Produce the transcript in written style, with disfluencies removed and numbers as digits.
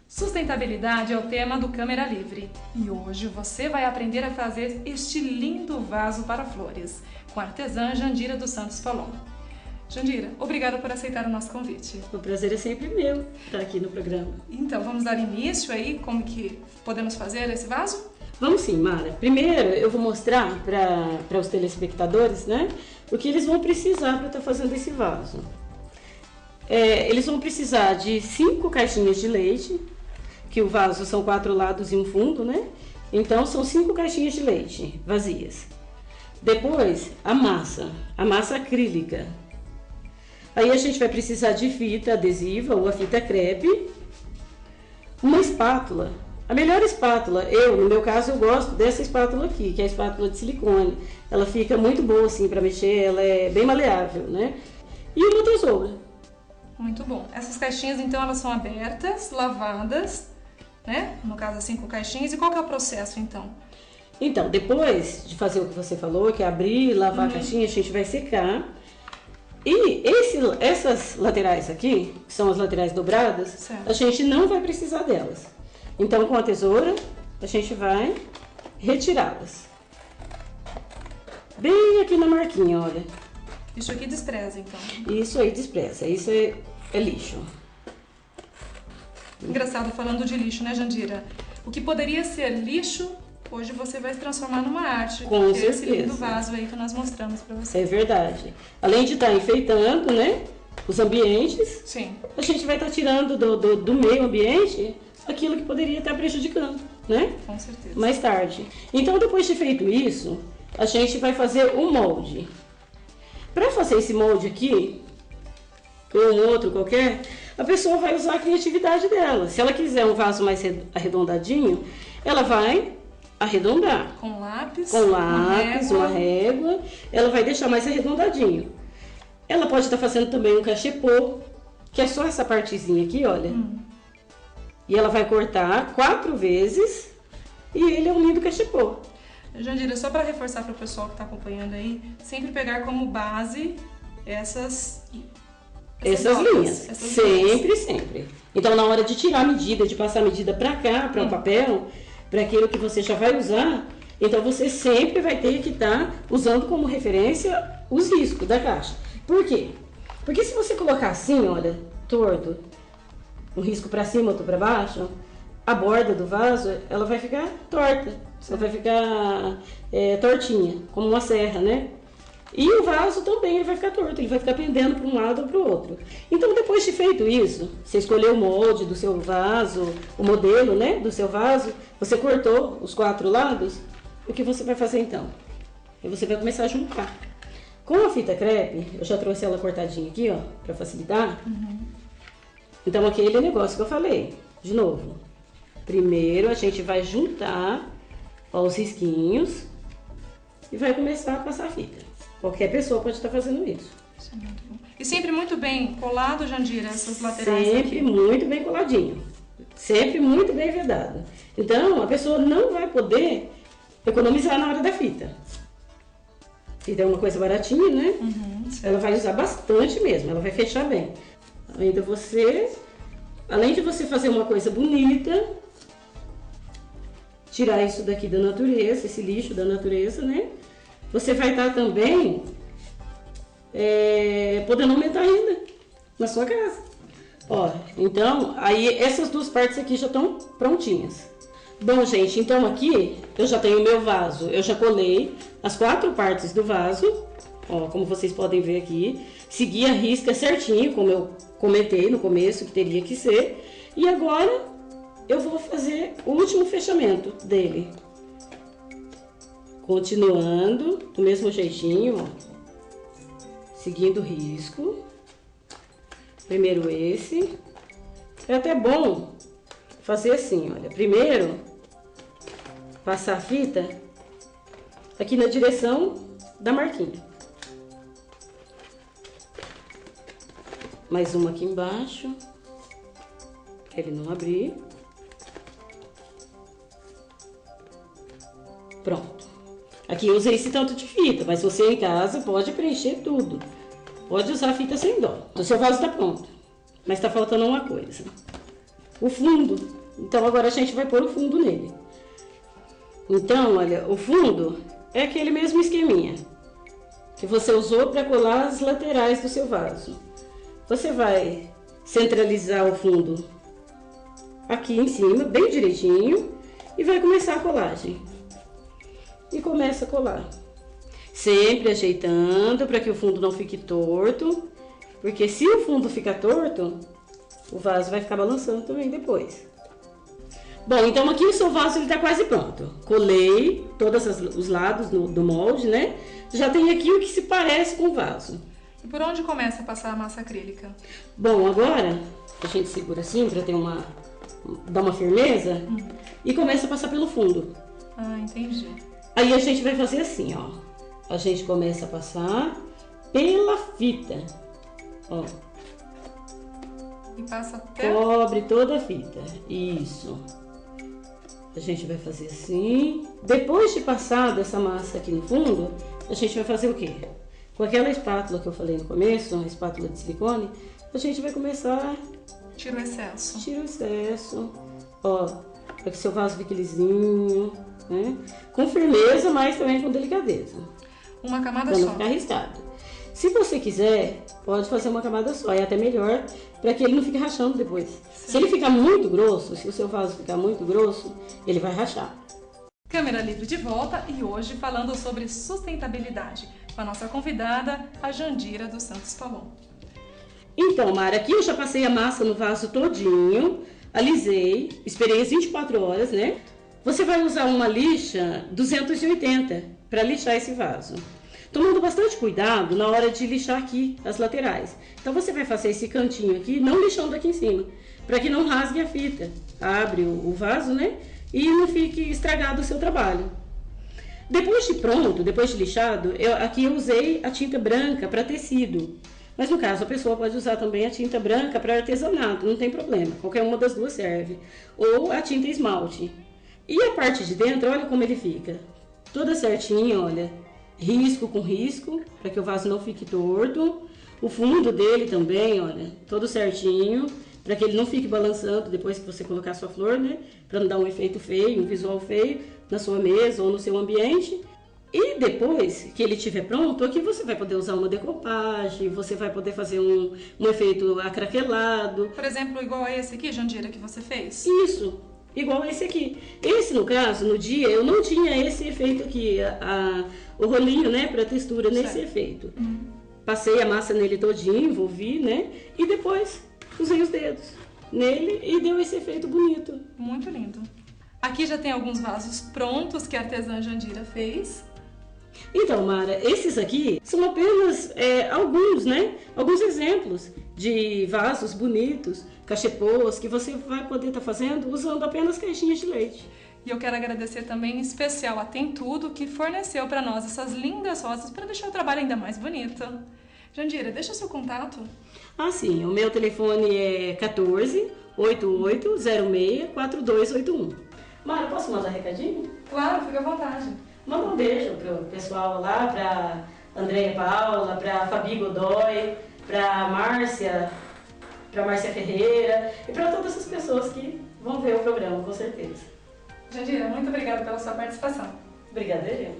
Sustentabilidade é o tema do Câmera Livre e hoje você vai aprender a fazer este lindo vaso para flores com a artesã Jandira dos Santos Falon. Jandira, obrigada por aceitar o nosso convite. O prazer é sempre meu estar aqui no programa. Então, vamos dar início aí, como que podemos fazer esse vaso? Vamos sim, Mara. Primeiro eu vou mostrar para os telespectadores, né, o que eles vão precisar para estar fazendo esse vaso. Eles vão precisar de 5 caixinhas de leite, que o vaso são 4 lados e um fundo, né? Então são 5 caixinhas de leite vazias. Depois a massa acrílica. Aí a gente vai precisar de fita adesiva ou a fita crepe, uma espátula. A melhor espátula, no meu caso, eu gosto dessa espátula aqui, que é a espátula de silicone. Ela fica muito boa assim para mexer, ela é bem maleável, né? E uma tesoura. Muito bom. Essas caixinhas, então, elas são abertas, lavadas, né? No caso, 5 caixinhas. E qual que é o processo, então? Então, depois de fazer o que você falou, que é abrir, lavar a caixinha, a gente vai secar. E essas laterais aqui, que são as laterais dobradas, certo, a gente não vai precisar delas. Então, com a tesoura, a gente vai retirá-las. Bem aqui na marquinha, olha. Isso aqui despreza, então? Isso aí despreza, isso é lixo. Engraçado, falando de lixo, né, Jandira? O que poderia ser lixo, hoje você vai se transformar numa arte. Com certeza. Esse lindo vaso aí que nós mostramos para você. É verdade. Além de estar enfeitando, né, os ambientes, sim, a gente vai estar tirando do meio ambiente aquilo que poderia estar prejudicando, né? Com certeza. Mais tarde. Então, depois de feito isso, a gente vai fazer um molde. Para fazer esse molde aqui, ou um outro qualquer, a pessoa vai usar a criatividade dela. Se ela quiser um vaso mais arredondadinho, ela vai arredondar. Com lápis, uma régua, ela vai deixar mais arredondadinho. Ela pode estar fazendo também um cachepô, que é só essa partezinha aqui, olha. E ela vai cortar 4 vezes e ele é um lindo cachepô. Jandira, só para reforçar para o pessoal que está acompanhando aí, sempre pegar como base essas linhas. Sempre. Então, na hora de tirar a medida, de passar a medida para cá, para o papel, para aquilo que você já vai usar, então você sempre vai ter que estar usando como referência os riscos da caixa. Por quê? Porque se você colocar assim, olha, torto, um risco para cima, outro para baixo, a borda do vaso, ela vai ficar torta, ela vai ficar tortinha, como uma serra, né? E o vaso também ele vai ficar torto, ele vai ficar pendendo para um lado ou para o outro. Então, depois de feito isso, você escolheu o molde do seu vaso, o modelo, né, do seu vaso, você cortou os 4 lados, o que você vai fazer então? E você vai começar a juntar. Com a fita crepe, eu já trouxe ela cortadinha aqui, ó, para facilitar. Então, aquele negócio que eu falei, de novo. Primeiro, a gente vai juntar, ó, os risquinhos e vai começar a passar a fita. Qualquer pessoa pode estar fazendo isso. Isso é muito bom. E sempre muito bem colado, Jandira, essas laterais aqui? Sempre muito bem coladinho. Sempre muito bem vedado. Então, a pessoa não vai poder economizar na hora da fita. Fita é uma coisa baratinha, né? Ela vai usar bastante mesmo, ela vai fechar bem. Ainda você, além de você fazer uma coisa bonita, tirar isso daqui da natureza, esse lixo da natureza, né? Você vai estar também podendo aumentar a renda na sua casa. Ó, então, aí essas 2 partes aqui já estão prontinhas. Bom, gente, então aqui eu já tenho o meu vaso. Eu já colei as 4 partes do vaso, ó, como vocês podem ver aqui. Segui a risca certinho, como eu comentei no começo que teria que ser. E agora eu vou fazer o último fechamento dele. Continuando do mesmo jeitinho, ó, seguindo o risco. Primeiro esse. É até bom fazer assim, olha. Primeiro, passar a fita aqui na direção da marquinha. Mais uma aqui embaixo, pra ele não abrir. Pronto. Aqui eu usei esse tanto de fita, mas você em casa pode preencher tudo. Pode usar a fita sem dó. O seu vaso está pronto, mas está faltando uma coisa. O fundo Então agora a gente vai pôr o fundo nele. Então, olha, o fundo é aquele mesmo esqueminha que você usou para colar as laterais do seu vaso. Você vai centralizar o fundo aqui em cima, bem direitinho, e vai começar a colagem. E começa a colar. Sempre ajeitando para que o fundo não fique torto, porque se o fundo ficar torto, o vaso vai ficar balançando também depois. Bom, então aqui o seu vaso está quase pronto. Colei todos os lados do molde, né? Já tem aqui o que se parece com o vaso. E por onde começa a passar a massa acrílica? Bom, agora a gente segura assim para dar uma firmeza e começa a passar pelo fundo. Ah, entendi. Aí a gente vai fazer assim, ó. A gente começa a passar pela fita, ó. E passa até... Cobre toda a fita, isso. A gente vai fazer assim. Depois de passar essa massa aqui no fundo, a gente vai fazer o quê? Com aquela espátula que eu falei no começo, uma espátula de silicone, a gente vai começar... Tira o excesso. Tira o excesso, ó, para que seu vaso fique lisinho, né? Com firmeza, mas também com delicadeza. Uma camada só. Para só. não ficar arriscado. Se você quiser, pode fazer uma camada só, é até melhor, para que ele não fique rachando depois. Sim. Se ele ficar muito grosso, se o seu vaso ficar muito grosso, ele vai rachar. Câmera Livre de volta e hoje falando sobre sustentabilidade com a nossa convidada, a Jandira dos Santos Falon. Então, Mara, aqui eu já passei a massa no vaso todinho, alisei, esperei as 24 horas, né? Você vai usar uma lixa 280 para lixar esse vaso. Tomando bastante cuidado na hora de lixar aqui as laterais. Então você vai fazer esse cantinho aqui, não lixando aqui em cima, para que não rasgue a fita. Abre o vaso, né? E não fique estragado o seu trabalho. Depois de pronto, depois de lixado, aqui eu usei a tinta branca para tecido. Mas no caso, a pessoa pode usar também a tinta branca para artesanato, não tem problema. Qualquer uma das duas serve. Ou a tinta esmalte. E a parte de dentro, olha como ele fica. Toda certinha, olha. Risco com risco, para que o vaso não fique torto. O fundo dele também, olha, todo certinho, para que ele não fique balançando depois que você colocar a sua flor, né? Para não dar um efeito feio, um visual feio na sua mesa ou no seu ambiente. E depois que ele estiver pronto, aqui você vai poder usar uma decopagem, você vai poder fazer um efeito acraquelado. Por exemplo, igual a esse aqui, Jandira, que você fez? Isso, igual esse aqui. Esse, no caso, no dia, eu não tinha esse efeito aqui, o rolinho, né, para textura nesse efeito. Passei a massa nele todinho, envolvi, né, e depois usei os dedos nele e deu esse efeito bonito. Muito lindo. Aqui já tem alguns vasos prontos que a artesã Jandira fez. Então, Mara, esses aqui são apenas alguns, né? Alguns exemplos de vasos bonitos, cachepôs, que você vai poder estar fazendo usando apenas caixinhas de leite. E eu quero agradecer também em especial a Tem Tudo, que forneceu para nós essas lindas rosas para deixar o trabalho ainda mais bonito. Jandira, deixa o seu contato. Ah, sim. O meu telefone é 14 8806 4281. Mara, posso mandar recadinho? Claro, fica à vontade. Manda um beijo pro pessoal lá, pra Andréia Paula, pra Fabi Godoy, pra Márcia Ferreira e pra todas essas pessoas que vão ver o programa, com certeza. Jandira, muito obrigada pela sua participação. Obrigada, eu.